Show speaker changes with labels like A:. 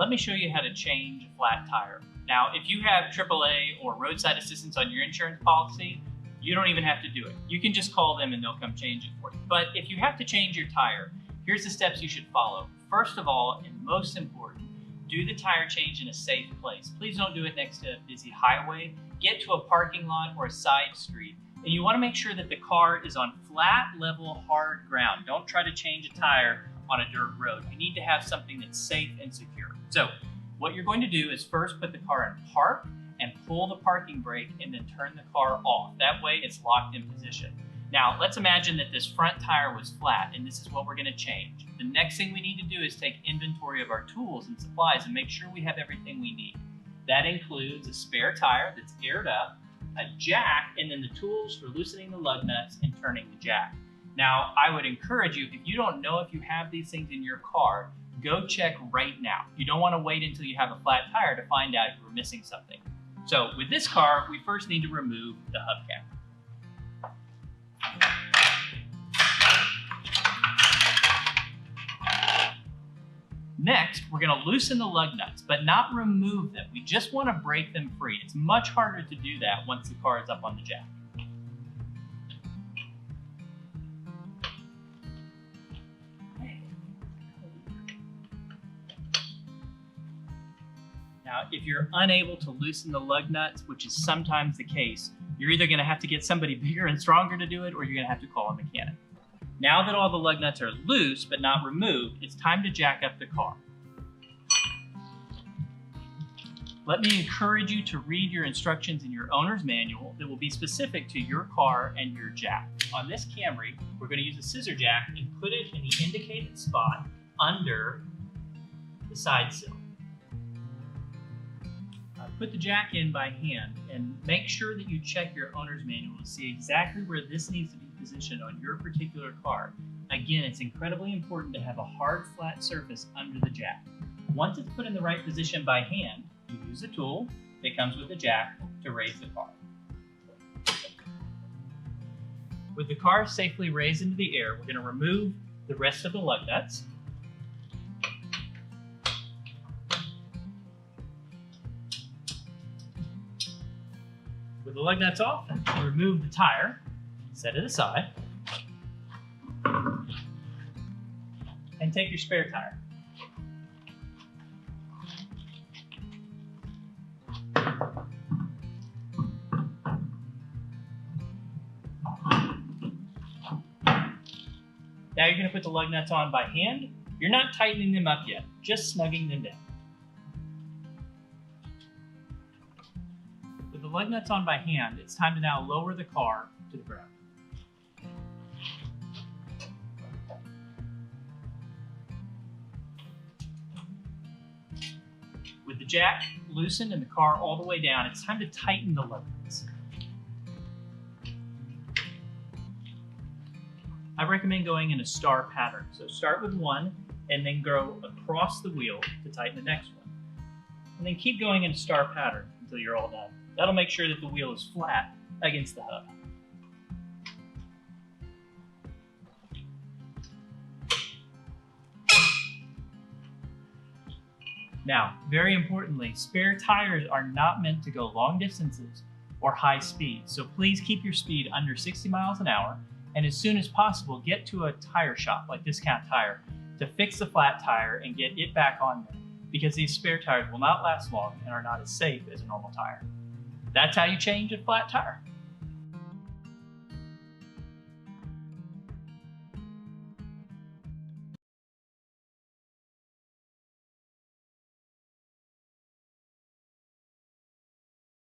A: let me show you how to change a flat tire. Now, if you have AAA or roadside assistance on your insurance policy, you don't even have to do it. You can just call them and they'll come change it for you. But if you have to change your tire, here's the steps you should follow. First of all, and most important, do the tire change in a safe place. Please don't do it next to a busy highway. Get to a parking lot or a side street. And you want to make sure that the car is on flat, level, hard ground. Don't try to change a tire on a dirt road. You need to have something that's safe and secure. So what you're going to do is first put the car in park and pull the parking brake and then turn the car off. That way it's locked in position. Now let's imagine that this front tire was flat and this is what we're going to change. The next thing we need to do is take inventory of our tools and supplies and make sure we have everything we need. That includes a spare tire that's aired up, a jack, and then the tools for loosening the lug nuts and turning the jack. Now, I would encourage you, if you don't know if you have these things in your car, go check right now. You don't want to wait until you have a flat tire to find out you were missing something. So with this car, we first need to remove the hubcap. Next, we're going to loosen the lug nuts, but not remove them. We just want to break them free. It's much harder to do that once the car is up on the jack. Now, if you're unable to loosen the lug nuts, which is sometimes the case, you're either going to have to get somebody bigger and stronger to do it, or you're going to have to call a mechanic. Now that all the lug nuts are loose but not removed, it's time to jack up the car. Let me encourage you to read your instructions in your owner's manual that will be specific to your car and your jack. On this Camry, we're going to use a scissor jack and put it in the indicated spot under the side sill. Put the jack in by hand and make sure that you check your owner's manual to see exactly where this needs to be positioned on your particular car. Again, it's incredibly important to have a hard, flat surface under the jack. Once it's put in the right position by hand, you use a tool that comes with the jack to raise the car. With the car safely raised into the air, we're going to remove the rest of the lug nuts. With the lug nuts off, remove the tire, set it aside, and take your spare tire. Now you're going to put the lug nuts on by hand. You're not tightening them up yet, just snugging them down. With the lug nuts on by hand, it's time to now lower the car to the ground. With the jack loosened and the car all the way down, it's time to tighten the lug nuts. I recommend going in a star pattern. So start with one and then go across the wheel to tighten the next one. And then keep going in a star pattern until you're all done. That'll make sure that the wheel is flat against the hub. Now, very importantly, spare tires are not meant to go long distances or high speed. So please keep your speed under 60 miles an hour. And as soon as possible, get to a tire shop like Discount Tire to fix the flat tire and get it back on there, because these spare tires will not last long and are not as safe as a normal tire. That's how you change a flat tire.